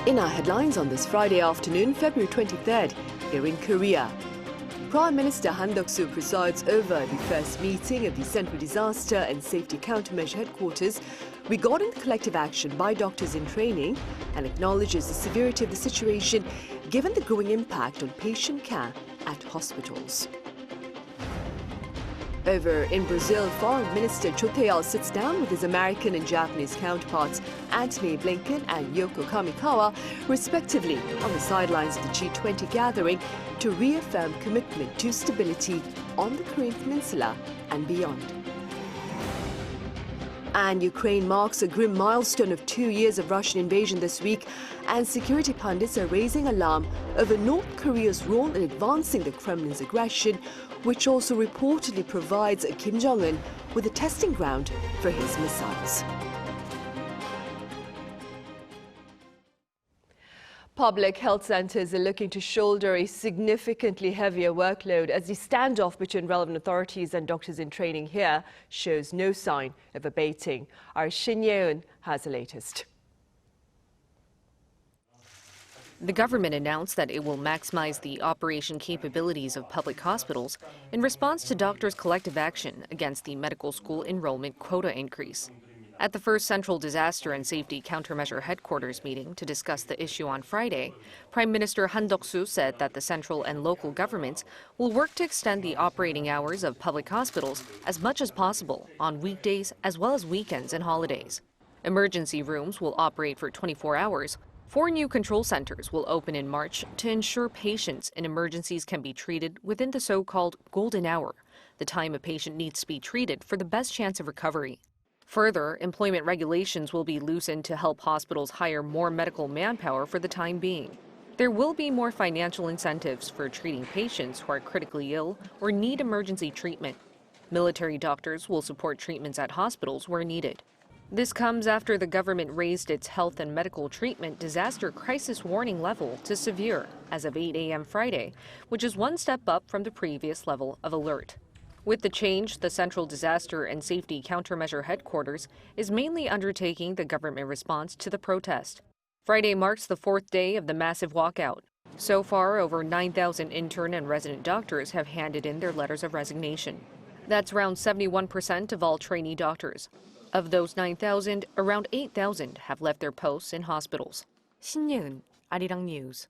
In our headlines on this Friday afternoon, February 23rd, here in Korea. Prime Minister Han Duck-soo presides over the first meeting of the Central Disaster and Safety Countermeasure Headquarters regarding the collective action by doctors in training and acknowledges the severity of the situation given the growing impact on patient care at hospitals. Over in Brazil, Foreign Minister Cho Tae-il sits down with his American and Japanese counterparts Antony Blinken and Yoko Kamikawa, respectively, on the sidelines of the G20 gathering to reaffirm commitment to stability on the Korean Peninsula and beyond. And Ukraine marks a grim milestone of 2 years of Russian invasion this week, and security pundits are raising alarm over North Korea's role in advancing the Kremlin's aggression, which also reportedly provides Kim Jong-un with a testing ground for his missiles. Public health centers are looking to shoulder a significantly heavier workload as the standoff between relevant authorities and doctors in training here shows no sign of abating. Our Shin Yeun has the latest. The government announced that it will maximize the operation capabilities of public hospitals in response to doctors' collective action against the medical school enrollment quota increase. At the first Central Disaster and Safety Countermeasure Headquarters meeting to discuss the issue on Friday, Prime Minister Han Duck-soo said that the central and local governments will work to extend the operating hours of public hospitals as much as possible on weekdays as well as weekends and holidays. Emergency rooms will operate for 24 hours. 4 new control centers will open in March to ensure patients in emergencies can be treated within the so-called golden hour, the time a patient needs to be treated for the best chance of recovery. Further, employment regulations will be loosened to help hospitals hire more medical manpower for the time being. There will be more financial incentives for treating patients who are critically ill or need emergency treatment. Military doctors will support treatments at hospitals where needed. This comes after the government raised its health and medical treatment disaster crisis warning level to severe as of 8 a.m. Friday, which is one step up from the previous level of alert. With the change, the Central Disaster and Safety Countermeasure Headquarters is mainly undertaking the government response to the protest. Friday marks the 4th day of the massive walkout. So far, over 9,000 intern and resident doctors have handed in their letters of resignation. That's around 71% of all trainee doctors. Of those 9,000, around 8,000 have left their posts in hospitals. Shin Yeun, Arirang News.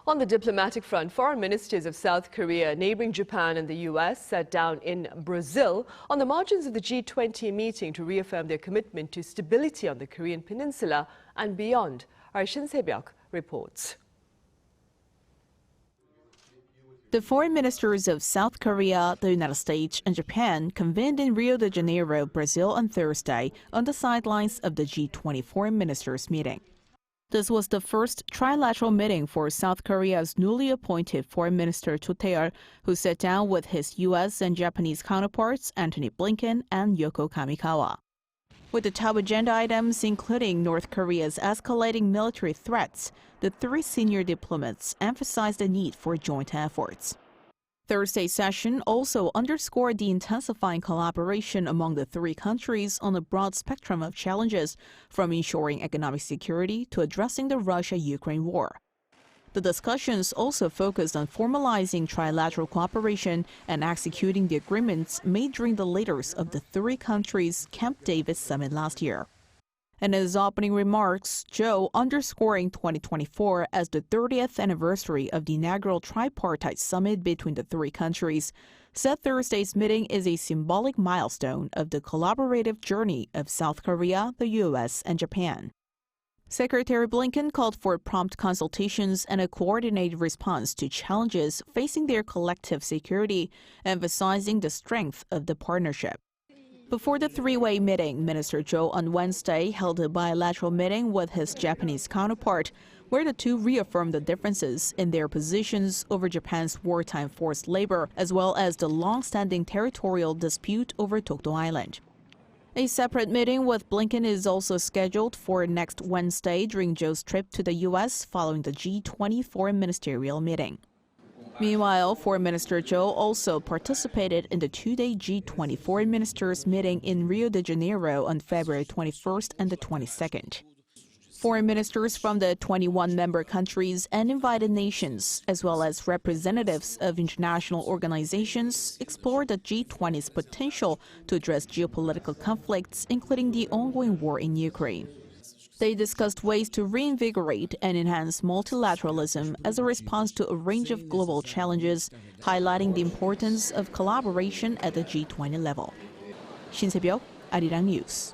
On the diplomatic front, foreign ministers of South Korea, neighboring Japan and the U.S. sat down in Brazil on the margins of the G20 meeting to reaffirm their commitment to stability on the Korean Peninsula and beyond. Our Shin Se-byuk reports. The foreign ministers of South Korea, the United States, and Japan convened in Rio de Janeiro, Brazil on Thursday on the sidelines of the G20 foreign ministers meeting. This was the first trilateral meeting for South Korea's newly appointed Foreign Minister Cho Tae-il, who sat down with his U.S. and Japanese counterparts Antony Blinken and Yoko Kamikawa. With the top agenda items including North Korea's escalating military threats, the 3 senior diplomats emphasized the need for joint efforts. Thursday's session also underscored the intensifying collaboration among the 3 countries on a broad spectrum of challenges, from ensuring economic security to addressing the Russia-Ukraine war. The discussions also focused on formalizing trilateral cooperation and executing the agreements made during the leaders of the 3 countries' Camp David summit last year. In his opening remarks, Joe, underscoring 2024 as the 30th anniversary of the inaugural tripartite summit between the 3 countries, said Thursday's meeting is a symbolic milestone of the collaborative journey of South Korea, the U.S., and Japan. Secretary Blinken called for prompt consultations and a coordinated response to challenges facing their collective security, emphasizing the strength of the partnership. Before the 3-way meeting, Minister Cho on Wednesday held a bilateral meeting with his Japanese counterpart, where the two reaffirmed the differences in their positions over Japan's wartime forced labor, as well as the long-standing territorial dispute over Dokdo Island. A separate meeting with Blinken is also scheduled for next Wednesday during Joe's trip to the U.S. following the G20 foreign ministerial meeting. Meanwhile, Foreign Minister Cho also participated in the 2-day G20 foreign ministers meeting in Rio de Janeiro on February 21st and the 22nd. Foreign ministers from the 21 member countries and invited nations, as well as representatives of international organizations, explored the G20's potential to address geopolitical conflicts, including the ongoing war in Ukraine. They discussed ways to reinvigorate and enhance multilateralism as a response to a range of global challenges, highlighting the importance of collaboration at the G20 level. Shin Se-byuk, Arirang News.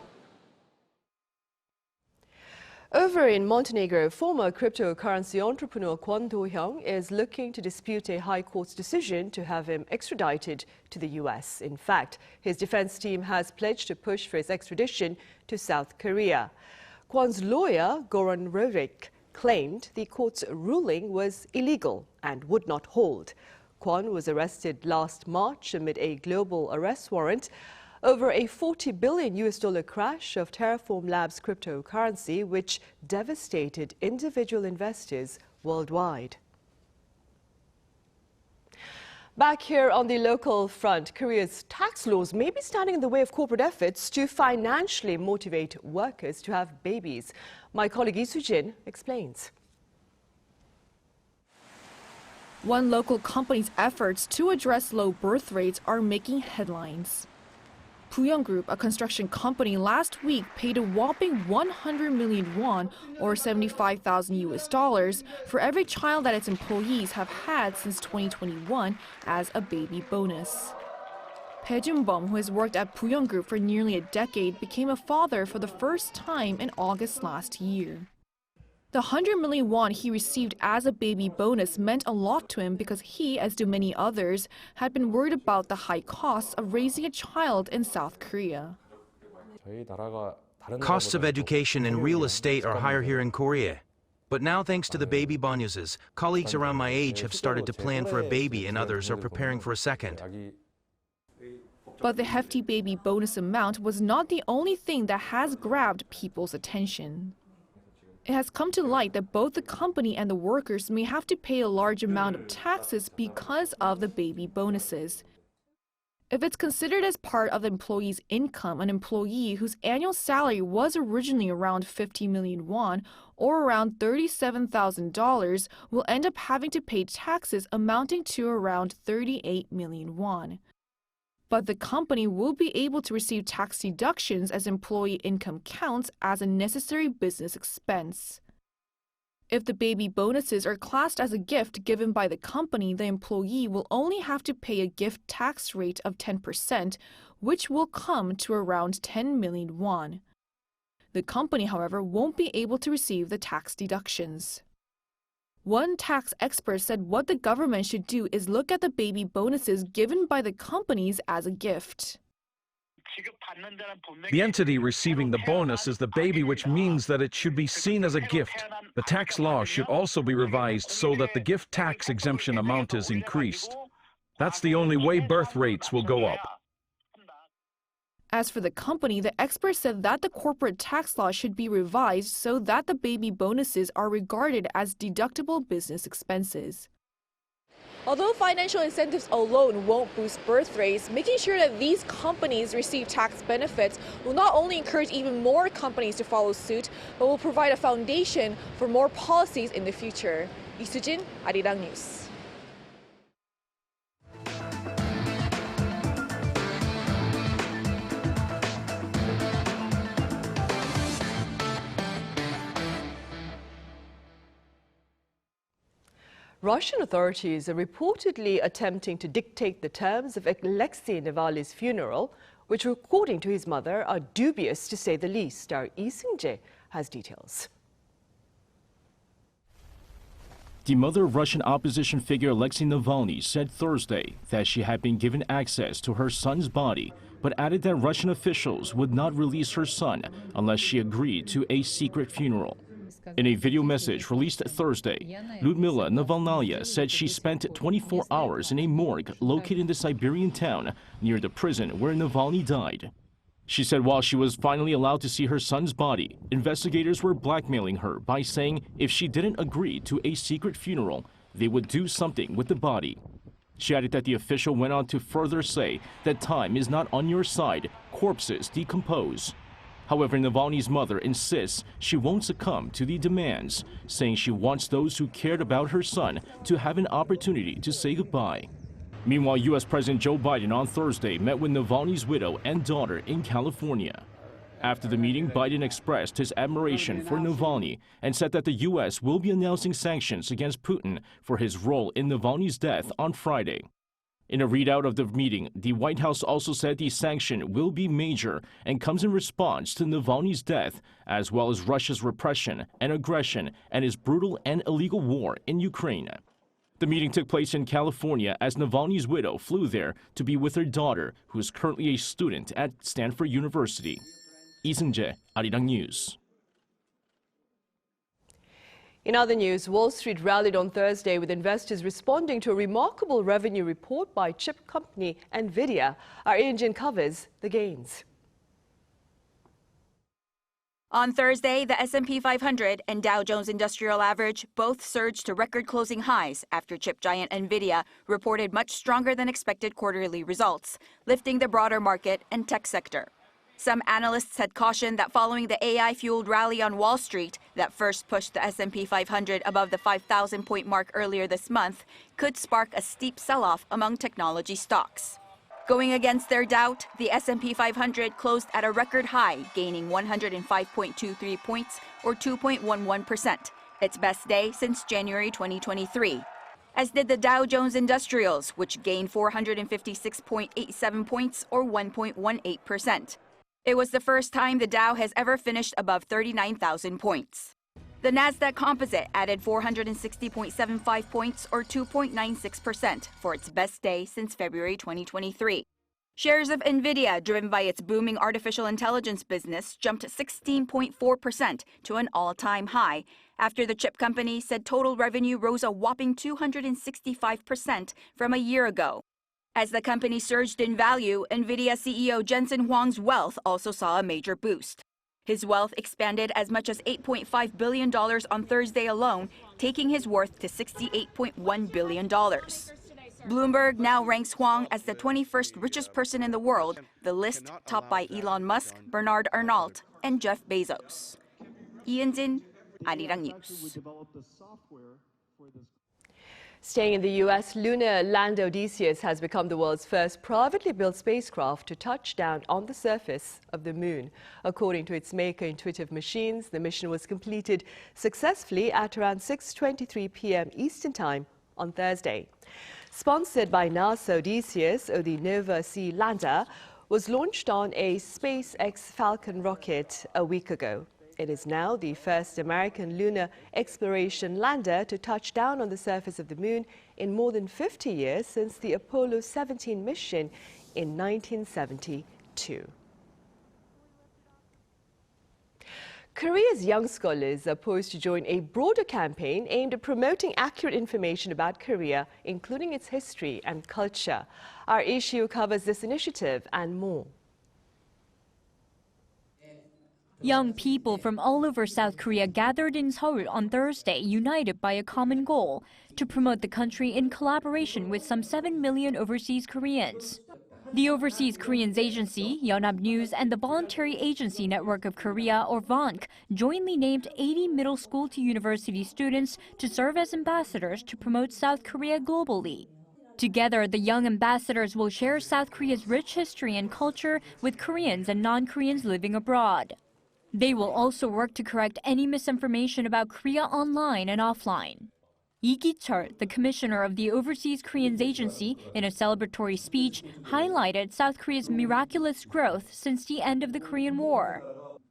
Over in Montenegro, former cryptocurrency entrepreneur Kwon is looking to dispute a high court's decision to have him extradited to the U.S. In fact, his defense team has pledged to push for his extradition to South Korea. Kwon's lawyer, Goran Rorik, claimed the court's ruling was illegal and would not hold. Kwon was arrested last March amid a global arrest warrant over a $40 billion crash of Terraform Labs cryptocurrency, which devastated individual investors worldwide. Back here on the local front, Korea's tax laws may be standing in the way of corporate efforts to financially motivate workers to have babies. My colleague Lee Soo-jin explains. One local company's efforts to address low birth rates are making headlines. Pooyoung Group, a construction company, last week paid a whopping 100 million won, or $75,000 for every child that its employees have had since 2021 as a baby bonus. Pae Jun-bum, who has worked at Pooyoung Group for nearly a decade, became a father for the first time in August last year. The 100 million won he received as a baby bonus meant a lot to him because he, as do many others, had been worried about the high costs of raising a child in South Korea. Costs of education and real estate are higher here in Korea. But now, thanks to the baby bonuses, colleagues around my age have started to plan for a baby and others are preparing for a second. But the hefty baby bonus amount was not the only thing that has grabbed people's attention. It has come to light that both the company and the workers may have to pay a large amount of taxes because of the baby bonuses. If it's considered as part of the employee's income, an employee whose annual salary was originally around 50 million won, or around $37,000, will end up having to pay taxes amounting to around 38 million won. But the company will be able to receive tax deductions as employee income counts as a necessary business expense. If the baby bonuses are classed as a gift given by the company, the employee will only have to pay a gift tax rate of 10%, which will come to around 10 million won. The company, however, won't be able to receive the tax deductions. One tax expert said what the government should do is look at the baby bonuses given by the companies as a gift. The entity receiving the bonus is the baby, which means that it should be seen as a gift. The tax law should also be revised so that the gift tax exemption amount is increased. That's the only way birth rates will go up. As for the company, the expert said that the corporate tax law should be revised so that the baby bonuses are regarded as deductible business expenses. Although financial incentives alone won't boost birth rates, making sure that these companies receive tax benefits will not only encourage even more companies to follow suit, but will provide a foundation for more policies in the future. Lee Soo-jin, Arirang News. Russian authorities are reportedly attempting to dictate the terms of Alexei Navalny's funeral, which, according to his mother, are dubious to say the least. Our Lee Seung-jae has details. The mother of Russian opposition figure Alexei Navalny said Thursday that she had been given access to her son's body, but added that Russian officials would not release her son unless she agreed to a secret funeral. In a video message released Thursday, Lyudmila Navalnaya said she spent 24 hours in a morgue located in the Siberian town near the prison where Navalny died. She said while she was finally allowed to see her son's body, investigators were blackmailing her by saying if she didn't agree to a secret funeral, they would do something with the body. She added that the official went on to further say that time is not on your side, corpses decompose. However, Navalny's mother insists she won't succumb to the demands, saying she wants those who cared about her son to have an opportunity to say goodbye. Meanwhile, U.S. President Joe Biden on Thursday met with Navalny's widow and daughter in California. After the meeting, Biden expressed his admiration for Navalny and said that the U.S. will be announcing sanctions against Putin for his role in Navalny's death on Friday. In a readout of the meeting, the White House also said the sanction will be major and comes in response to Navalny's death, as well as Russia's repression and aggression and his brutal and illegal war in Ukraine. The meeting took place in California as Navalny's widow flew there to be with her daughter, who is currently a student at Stanford University. Lee Seung-jae, Arirang News. In other news, Wall Street rallied on Thursday with investors responding to a remarkable revenue report by chip company NVIDIA. Our Indian covers the gains. On Thursday, the S&P 500 and Dow Jones Industrial Average both surged to record-closing highs after chip giant NVIDIA reported much stronger than expected quarterly results, lifting the broader market and tech sector. Some analysts had cautioned that following the AI-fueled rally on Wall Street that first pushed the S&P 500 above the 5,000-point mark earlier this month could spark a steep sell-off among technology stocks. Going against their doubt, the S&P 500 closed at a record high, gaining 105.23 points or 2.11%, its best day since January 2023. As did the Dow Jones Industrials, which gained 456.87 points or 1.18%. It was the first time the Dow has ever finished above 39,000 points. The Nasdaq Composite added 460.75 points or 2.96% for its best day since February 2023. Shares of NVIDIA, driven by its booming artificial intelligence business, jumped 16.4% to an all-time high after the chip company said total revenue rose a whopping 265% from a year ago. As the company surged in value, NVIDIA CEO Jensen Huang's wealth also saw a major boost. His wealth expanded as much as $8.5 billion on Thursday alone, taking his worth to $68.1 billion. Bloomberg now ranks Huang as the 21st richest person in the world, the list topped by Elon Musk, Bernard Arnault, and Jeff Bezos. Ian-jin, Arirang News. Staying in the U.S., lunar lander Odysseus has become the world's first privately built spacecraft to touch down on the surface of the moon. According to its maker, Intuitive Machines, the mission was completed successfully at around 6:23 p.m. Eastern Time on Thursday. Sponsored by NASA, Odysseus, or the Nova C lander, was launched on a SpaceX Falcon rocket a week ago. It is now the first American lunar exploration lander to touch down on the surface of the moon in more than 50 years since the Apollo 17 mission in 1972. Korea's young scholars are poised to join a broader campaign aimed at promoting accurate information about Korea, including its history and culture. Our issue covers this initiative and more. Young people from all over South Korea gathered in Seoul on Thursday, united by a common goal to promote the country in collaboration with some 7 million overseas Koreans. The Overseas Koreans Agency, Yonhap News, and the Voluntary Agency Network of Korea, or VONK, jointly named 80 middle school to university students to serve as ambassadors to promote South Korea globally. Together, the young ambassadors will share South Korea's rich history and culture with Koreans and non-Koreans living abroad. They will also work to correct any misinformation about Korea online and offline. Lee Ki-chul, the commissioner of the Overseas Koreans Agency, in a celebratory speech, highlighted South Korea's miraculous growth since the end of the Korean War.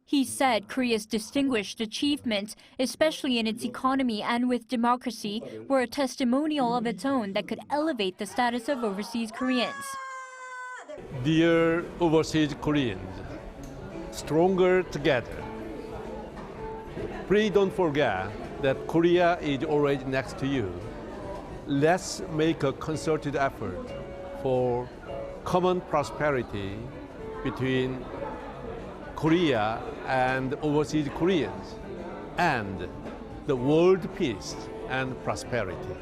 He said Korea's distinguished achievements, especially in its economy and with democracy, were a testimonial of its own that could elevate the status of overseas Koreans. Dear overseas Koreans, stronger together. Please don't forget that Korea is already next to you. Let's make a concerted effort for common prosperity between Korea and overseas Koreans, and the world peace and prosperity.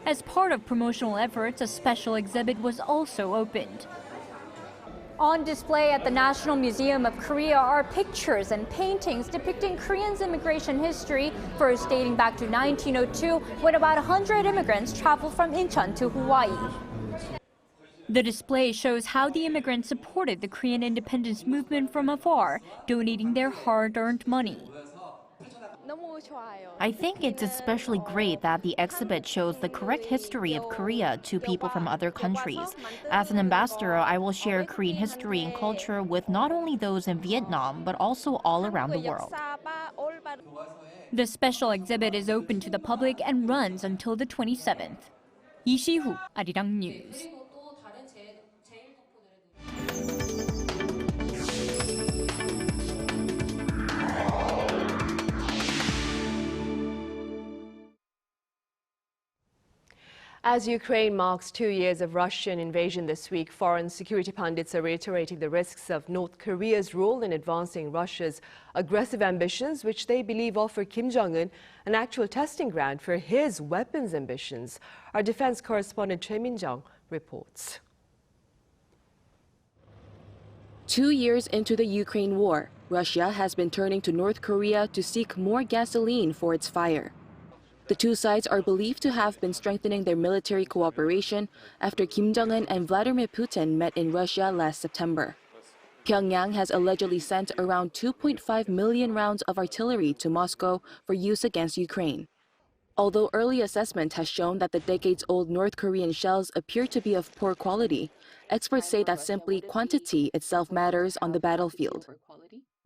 As part of promotional efforts, a special exhibit was also opened. On display at the National Museum of Korea are pictures and paintings depicting Koreans' immigration history, first dating back to 1902, when about 100 immigrants traveled from Incheon to Hawaii. The display shows how the immigrants supported the Korean independence movement from afar, donating their hard-earned money. I think it's especially great that the exhibit shows the correct history of Korea to people from other countries. As an ambassador, I will share Korean history and culture with not only those in Vietnam, but also all around the world. The special exhibit is open to the public and runs until the 27th. 이시후, Arirang News. As Ukraine marks 2 years of Russian invasion this week, foreign security pundits are reiterating the risks of North Korea's role in advancing Russia's aggressive ambitions, which they believe offer Kim Jong-un an actual testing ground for his weapons ambitions. Our defense correspondent Choi Min-jung reports. 2 years into the Ukraine war, Russia has been turning to North Korea to seek more gasoline for its fire. The two sides are believed to have been strengthening their military cooperation after Kim Jong-un and Vladimir Putin met in Russia last September. Pyongyang has allegedly sent around 2.5 million rounds of artillery to Moscow for use against Ukraine. Although early assessment has shown that the decades-old North Korean shells appear to be of poor quality, experts say that simply quantity itself matters on the battlefield.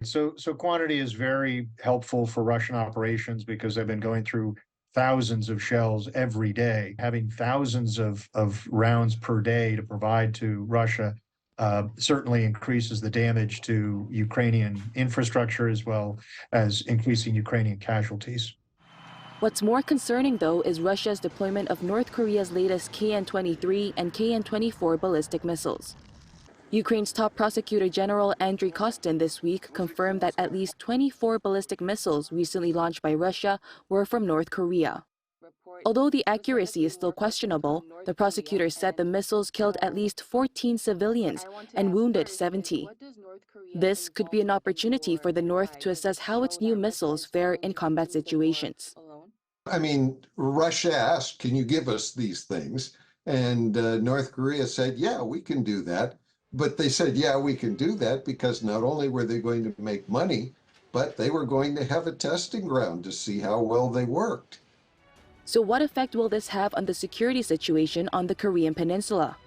So quantity is very helpful for Russian operations because they've been going through thousands of shells every day. Having thousands of rounds per day to provide to Russia certainly increases the damage to Ukrainian infrastructure as well as increasing Ukrainian casualties. What's more concerning, though, is Russia's deployment of North Korea's latest KN-23 and KN-24 ballistic missiles. Ukraine's top prosecutor general Andriy Kostin this week confirmed that at least 24 ballistic missiles recently launched by Russia were from North Korea. Although the accuracy is still questionable, the prosecutor said the missiles killed at least 14 civilians and wounded 70. This could be an opportunity for the North to assess how its new missiles fare in combat situations. I mean, Russia asked, can you give us these things? And North Korea said, yeah, we can do that. But they said, yeah, we can do that because not only were they going to make money, but they were going to have a testing ground to see how well they worked. So what effect will this have on the security situation on the Korean peninsula?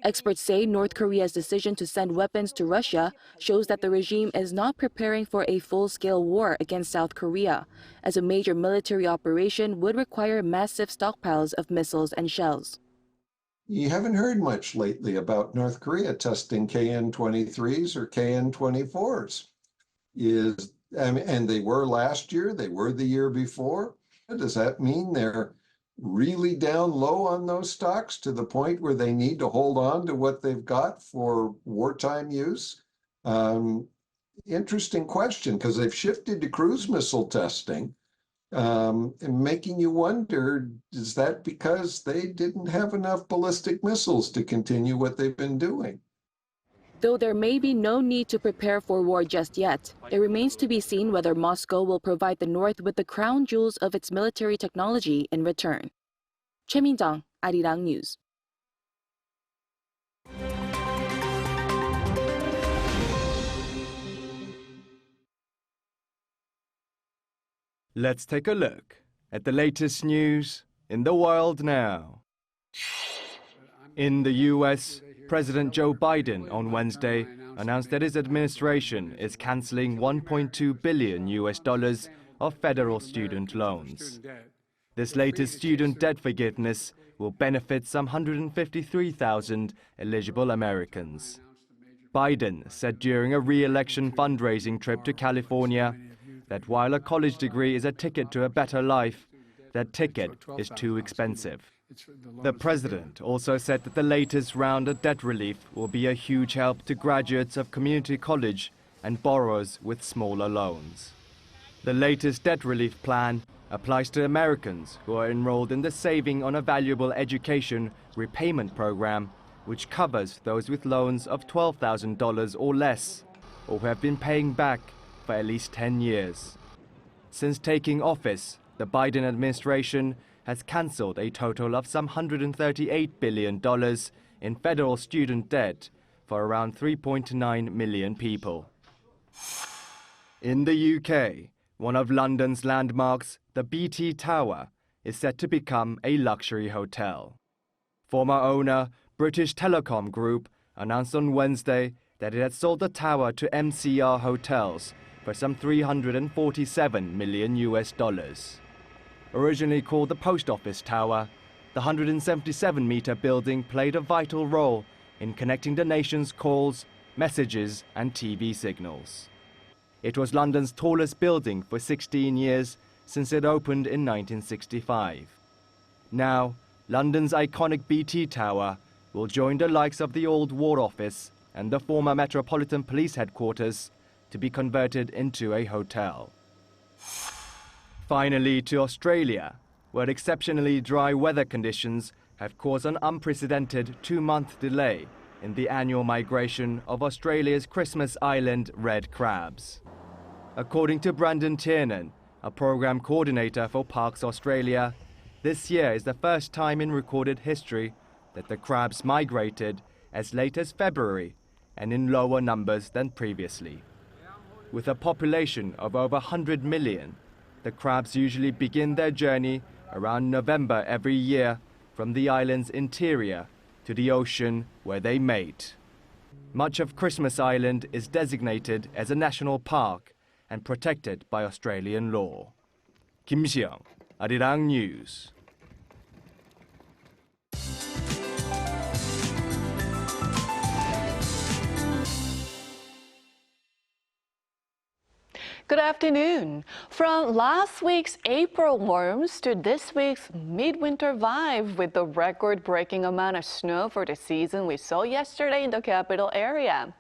Experts say North Korea's decision to send weapons to Russia shows that the regime is not preparing for a full-scale war against South Korea, as a major military operation would require massive stockpiles of missiles and shells. You haven't heard much lately about North Korea testing KN-23s or KN-24s. And they were last year, they were the year before. Does that mean they're really down low on those stocks to the point where they need to hold on to what they've got for wartime use? Interesting question, because they've shifted to cruise missile testing. And making you wonder, is that because they didn't have enough ballistic missiles to continue what they've been doing? Though there may be no need to prepare for war just yet, it remains to be seen whether Moscow will provide the North with the crown jewels of its military technology in return. Choi Min-jung, Arirang News. Let's take a look at the latest news in the world now. In the US, President Joe Biden on Wednesday announced that his administration is canceling $1.2 billion of federal student loans. This latest student debt forgiveness will benefit some 153,000 eligible Americans. Biden said during a re-election fundraising trip to California that while a college degree is a ticket to a better life, that ticket is too expensive. The president also said that the latest round of debt relief will be a huge help to graduates of community college and borrowers with smaller loans. The latest debt relief plan applies to Americans who are enrolled in the Saving on a Valuable Education repayment program which covers those with loans of $12,000 or less, or who have been paying back for at least 10 years. Since taking office, the Biden administration has cancelled a total of some $138 billion in federal student debt for around 3.9 million people. In the UK, one of London's landmarks, the BT Tower, is set to become a luxury hotel. Former owner British Telecom Group announced on Wednesday that it had sold the tower to MCR Hotels for some $347 million. Originally called the Post Office Tower, the 177-meter building played a vital role in connecting the nation's calls, messages and TV signals. It was London's tallest building for 16 years since it opened in 1965. Now, London's iconic BT Tower will join the likes of the old War Office and the former Metropolitan Police Headquarters to be converted into a hotel. Finally, to Australia, where exceptionally dry weather conditions have caused an unprecedented 2-month delay in the annual migration of Australia's Christmas Island red crabs. According to Brandon Tiernan, a program coordinator for Parks Australia, this year is the first time in recorded history that the crabs migrated as late as February and in lower numbers than previously. With a population of over 100 million, the crabs usually begin their journey around November every year from the island's interior to the ocean where they mate. Much of Christmas Island is designated as a national park and protected by Australian law. Kim Seong, Arirang News. Good afternoon. From last week's April warms to this week's midwinter vibe with the record-breaking amount of snow for the season we saw yesterday in the capital area.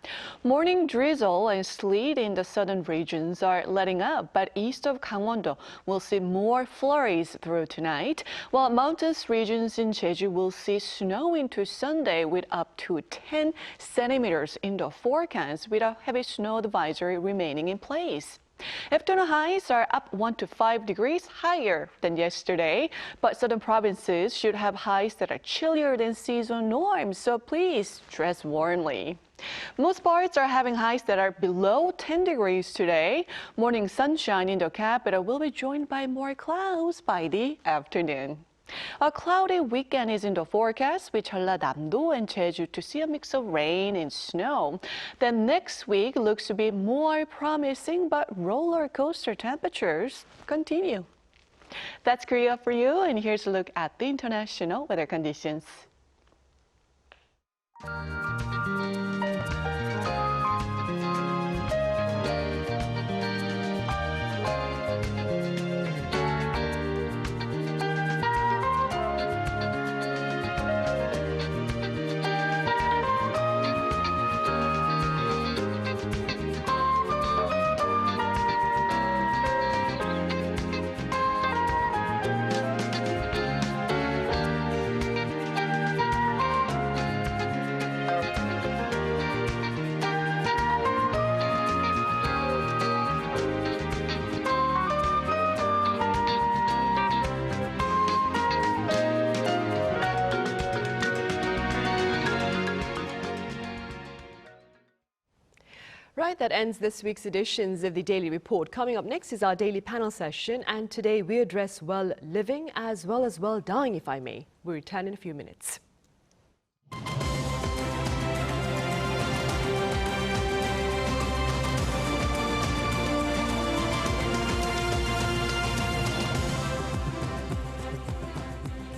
Morning drizzle and sleet in the southern regions are letting up, but east of Kwon we'll see more flurries through tonight, while mountainous regions in Jeju will see snow into Sunday with up to 10 centimeters in the forecast, with a heavy snow advisory remaining in place. Afternoon highs are up 1 to 5 degrees higher than yesterday, but southern provinces should have highs that are chillier than seasonal norms, so please dress warmly. Most parts are having highs that are below 10 degrees today. Morning sunshine in the capital will be joined by more clouds by the afternoon. A cloudy weekend is in the forecast, with Jeollanam-do and Jeju to see a mix of rain and snow. Then next week looks to be more promising, but roller coaster temperatures continue. That's Korea for you, and here's a look at the international weather conditions. Right, that ends this week's editions of the Daily Report. Coming up next is our daily panel session, and today we address well living as well as well dying, if I may. We'll return in a few minutes.